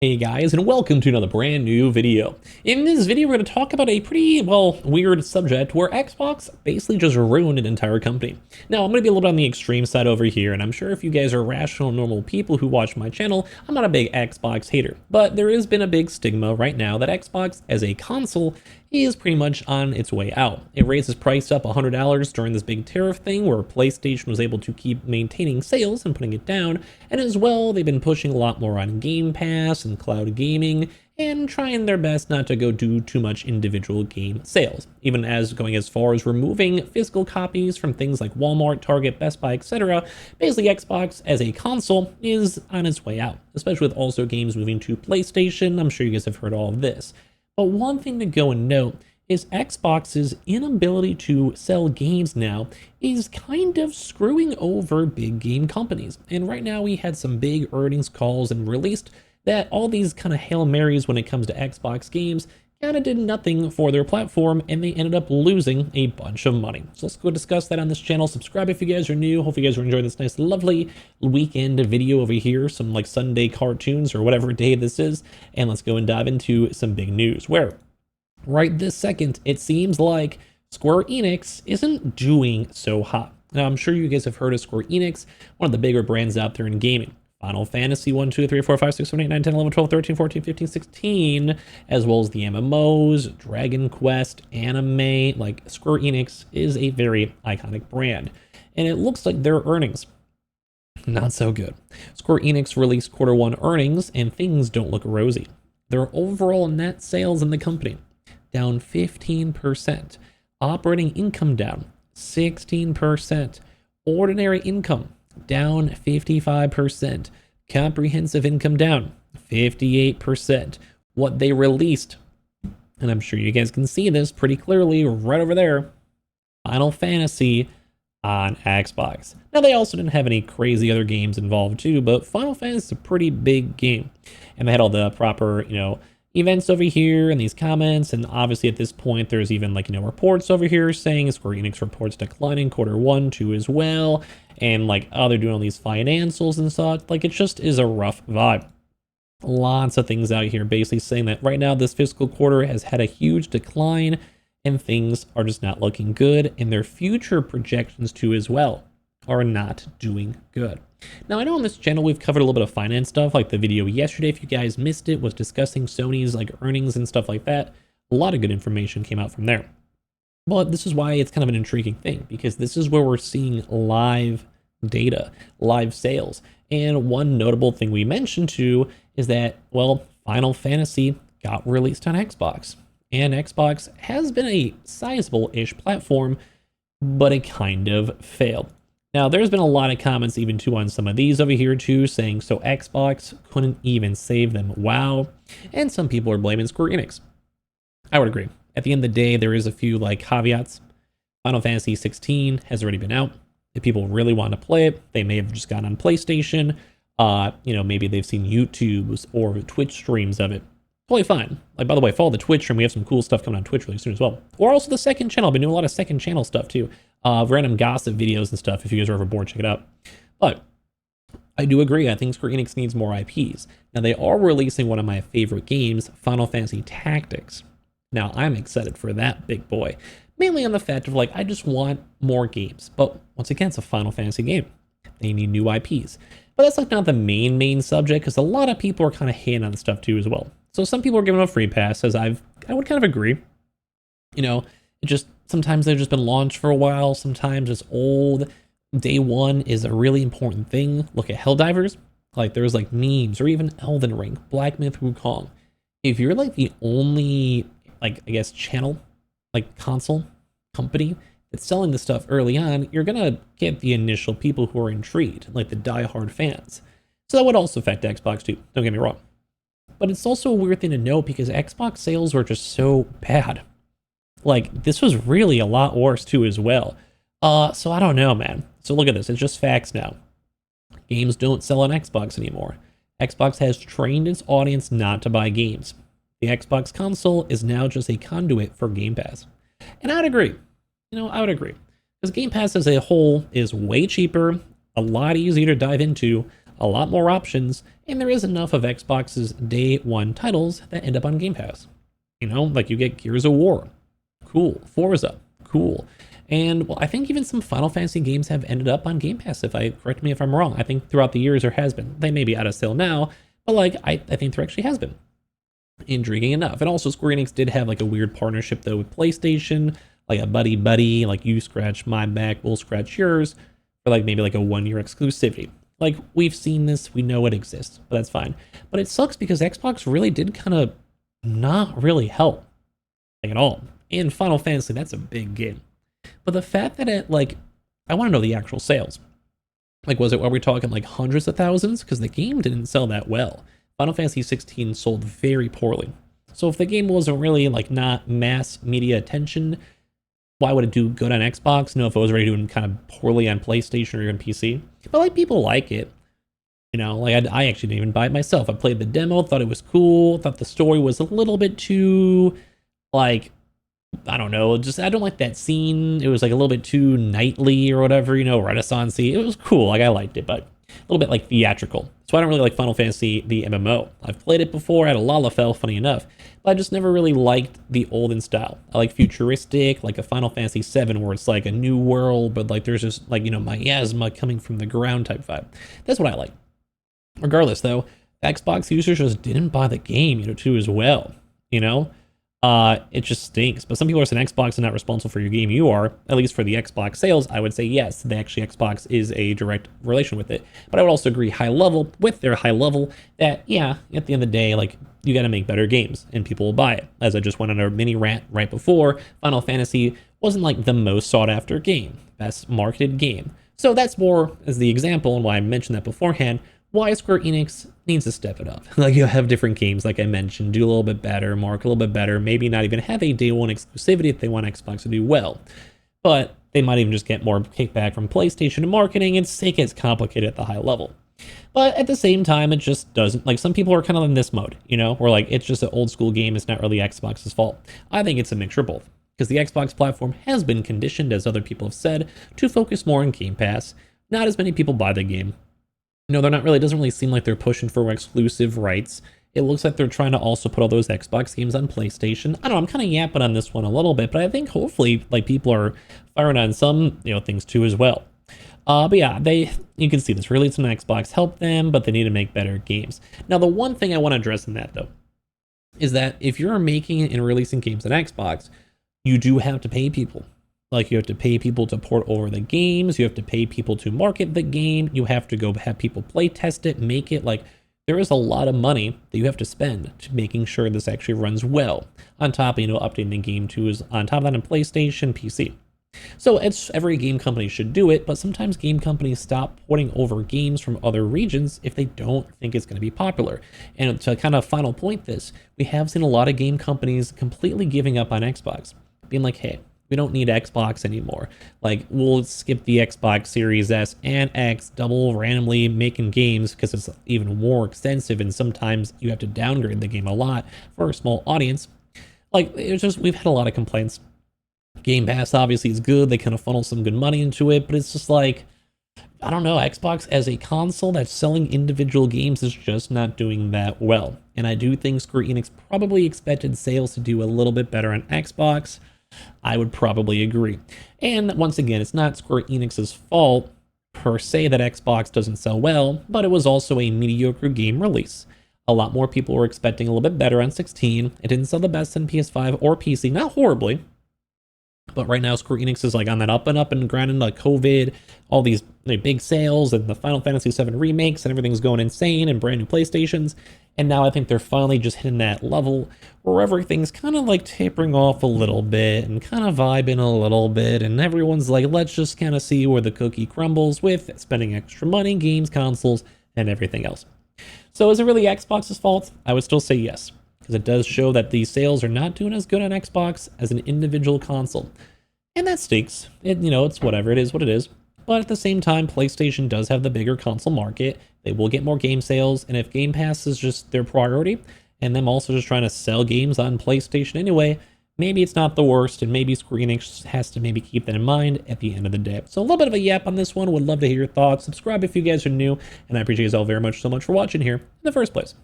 Hey guys, and welcome to another brand new video. In this video, we're going to talk about a pretty, weird subject where Xbox basically just ruined an entire company. Now, I'm going to be a little bit on the extreme side over here, and I'm sure if you guys are rational, normal people who watch my channel, I'm not a big Xbox hater. But there has been a big stigma right now that Xbox, as a console, is pretty much on its way out. It raised its price up $100 during this big tariff thing where PlayStation was able to keep maintaining sales and putting it down, and as well, they've been pushing a lot more on Game Pass and cloud gaming, and trying their best not to go do too much individual game sales, even as going as far as removing physical copies from things like Walmart, Target, Best Buy, etc. Basically, Xbox as a console is on its way out, especially with also games moving to PlayStation. I'm sure you guys have heard all of this. But one thing to go and note is Xbox's inability to sell games now is kind of screwing over big game companies. And right now we had some big earnings calls and released that all these kind of Hail Marys when it comes to Xbox games kind of did nothing for their platform, and they ended up losing a bunch of money. So let's go discuss that on this channel. Subscribe if you guys are new. Hope you guys are enjoying this nice, lovely weekend video over here. Some like Sunday cartoons or whatever day this is. And let's go and dive into some big news where right this second, it seems like Square Enix isn't doing so hot. Now, I'm sure you guys have heard of Square Enix, one of the bigger brands out there in gaming. Final Fantasy 1, 2, 3, 4, 5, 6, 7, 8, 9, 10, 11, 12, 13, 14, 15, 16, as well as the MMOs, Dragon Quest, anime. Like, Square Enix is a very iconic brand. And it looks like their earnings, not so good. Square Enix released Q1 earnings, and things don't look rosy. Their overall net sales in the company, down 15%. Operating income down 16%. Ordinary income down 55%. Comprehensive income down 58%. What they released, and I'm sure you guys can see this pretty clearly right over there, Final Fantasy on Xbox. Now, they also didn't have any crazy other games involved too, but Final Fantasy is a pretty big game. And they had all the proper, events over here and these comments, and obviously at this point there's even reports over here saying Square Enix reports declining Q1, 2 as well, and they're doing all these financials and such. It just is a rough vibe. Lots of things out here basically saying that right now this fiscal quarter has had a huge decline and things are just not looking good, and their future projections too as well are not doing good. Now, I know on this channel we've covered a little bit of finance stuff, like the video yesterday, if you guys missed it, was discussing Sony's earnings and stuff like that. A lot of good information came out from there. But this is why it's kind of an intriguing thing, because this is where we're seeing live data, live sales. And one notable thing we mentioned too is that, Final Fantasy got released on Xbox. And Xbox has been a sizable-ish platform, but it kind of failed. Now, there's been a lot of comments even too on some of these over here too, saying so Xbox couldn't even save them. Wow. And some people are blaming Square Enix. I would agree. At the end of the day, there is a few caveats. Final Fantasy 16 has already been out. If people really want to play it, they may have just gone on PlayStation. Maybe they've seen YouTube's or Twitch streams of it. Totally fine. By the way, follow the Twitch stream. We have some cool stuff coming on Twitch really soon as well. Or also the second channel. I've been doing a lot of second channel stuff too. Random gossip videos and stuff. If you guys are ever bored, check it out. But I do agree. I think Square Enix needs more IPs. Now, they are releasing one of my favorite games, Final Fantasy Tactics. Now, I'm excited for that big boy. Mainly on the fact of I just want more games. But once again, it's a Final Fantasy game. They need new IPs. But that's not the main subject, because a lot of people are kind of hating on stuff too as well. So some people are giving a free pass, as I would kind of agree. It just, sometimes they've just been launched for a while. Sometimes it's old. Day one is a really important thing. Look at Helldivers. There's memes, or even Elden Ring, Black Myth Wukong. If you're the only, channel, console company that's selling this stuff early on, you're gonna get the initial people who are intrigued, the diehard fans. So that would also affect Xbox too, don't get me wrong. But it's also a weird thing to note because Xbox sales were just so bad. This was really a lot worse too as well. So I don't know, man. So look at this. It's just facts now. Games don't sell on Xbox anymore. Xbox has trained its audience not to buy games. The Xbox console is now just a conduit for Game Pass. And I would agree. I would agree. Because Game Pass as a whole is way cheaper, a lot easier to dive into, a lot more options, and there is enough of Xbox's day one titles that end up on Game Pass. You know, like you get Gears of War, cool. Forza, cool. And well, I think even some Final Fantasy games have ended up on Game Pass. Correct me if I'm wrong. I think throughout the years there has been. They may be out of sale now, but like I think there actually has been. Intriguing enough. And also Square Enix did have like a weird partnership though with PlayStation, like a buddy, like you scratch my back, we'll scratch yours, for like maybe like a 1-year exclusivity. Like we've seen this, we know it exists, but that's fine. But it sucks because Xbox really did kind of not really help, like at all. And Final Fantasy, that's a big game. But the fact that it like, I want to know the actual sales. Like, are we talking like hundreds of thousands? Because the game didn't sell that well. Final Fantasy 16 sold very poorly. So if the game wasn't really like not mass media attention, why would it do good on Xbox? No, if it was already doing kind of poorly on PlayStation or even PC. But like people like it. You know, like I actually didn't even buy it myself. I played the demo, thought it was cool, thought the story was a little bit too like, I don't know, just I don't like that scene. It was like a little bit too knightly or whatever, you know, Renaissance-y. It was cool, like I liked it, but a little bit like theatrical. So I don't really like Final Fantasy, the MMO. I've played it before at a Lalafell, funny enough, but I just never really liked the olden style. I like futuristic, like a Final Fantasy 7 where it's like a new world, but like there's just like, you know, miasma coming from the ground type vibe. That's what I like. Regardless though, Xbox users just didn't buy the game, you know, too as well, you know? It just stinks. But some people are saying Xbox is not responsible for your game. You are, at least for the Xbox sales. I would say yes, Xbox is a direct relation with it. But I would also agree with their high level that, yeah, at the end of the day, like, you got to make better games and people will buy it. As I just went on a mini rant right before, Final Fantasy wasn't like the most sought after game, best marketed game. So that's more as the example and why I mentioned that beforehand. Why Square Enix needs to step it up. Like you have different games, like I mentioned, do a little bit better, market a little bit better, maybe not even have a day one exclusivity if they want Xbox to do well. But they might even just get more kickback from PlayStation and marketing and it gets complicated at the high level. But at the same time, it just doesn't, like some people are kind of in this mode, you know, where like it's just an old school game, it's not really Xbox's fault. I think it's a mixture of both, because the Xbox platform has been conditioned, as other people have said, to focus more on Game Pass. Not as many people buy the game. No, they're not really, it doesn't really seem like they're pushing for exclusive rights. It looks like they're trying to also put all those Xbox games on PlayStation. I don't know, I'm kind of yapping on this one a little bit, but I think hopefully like people are firing on some, you know, things too as well. But yeah, you can see this really it's an Xbox help them, but they need to make better games. Now, the one thing I want to address in that though, is that if you're making and releasing games on Xbox, you do have to pay people. Like you have to pay people to port over the games, you have to pay people to market the game, you have to go have people play test it, make it, like there is a lot of money that you have to spend to making sure this actually runs well. On top of, you know, updating the game too is on top of that on PlayStation, PC. So every game company should do it, but sometimes game companies stop porting over games from other regions if they don't think it's going to be popular. And to kind of final point this, we have seen a lot of game companies completely giving up on Xbox, being like, hey, we don't need Xbox anymore. Like, we'll skip the Xbox Series S and X, double randomly making games because it's even more extensive and sometimes you have to downgrade the game a lot for a small audience. Like, it's just, we've had a lot of complaints. Game Pass obviously is good. They kind of funnel some good money into it, but it's just like, I don't know, Xbox as a console that's selling individual games is just not doing that well. And I do think Square Enix probably expected sales to do a little bit better on Xbox. I would probably agree. And once again, it's not Square Enix's fault per se that Xbox doesn't sell well, but it was also a mediocre game release. A lot more people were expecting a little bit better on 16. It didn't sell the best on PS5 or PC, not horribly. But right now, Square Enix is like on that up and grinding, like COVID, all these big sales and the Final Fantasy 7 remakes and everything's going insane and brand new PlayStations. And now I think they're finally just hitting that level where everything's kind of like tapering off a little bit and kind of vibing a little bit. And everyone's like, let's just kind of see where the cookie crumbles with spending extra money, games, consoles, and everything else. So is it really Xbox's fault? I would still say yes, because it does show that these sales are not doing as good on Xbox as an individual console. And that stinks. It's whatever, it is what it is. But at the same time, PlayStation does have the bigger console market. They will get more game sales, and if Game Pass is just their priority, and them also just trying to sell games on PlayStation anyway, maybe it's not the worst, and maybe Square Enix has to maybe keep that in mind at the end of the day. So a little bit of a yap on this one. Would love to hear your thoughts. Subscribe if you guys are new, and I appreciate you all very much so much for watching here in the first place.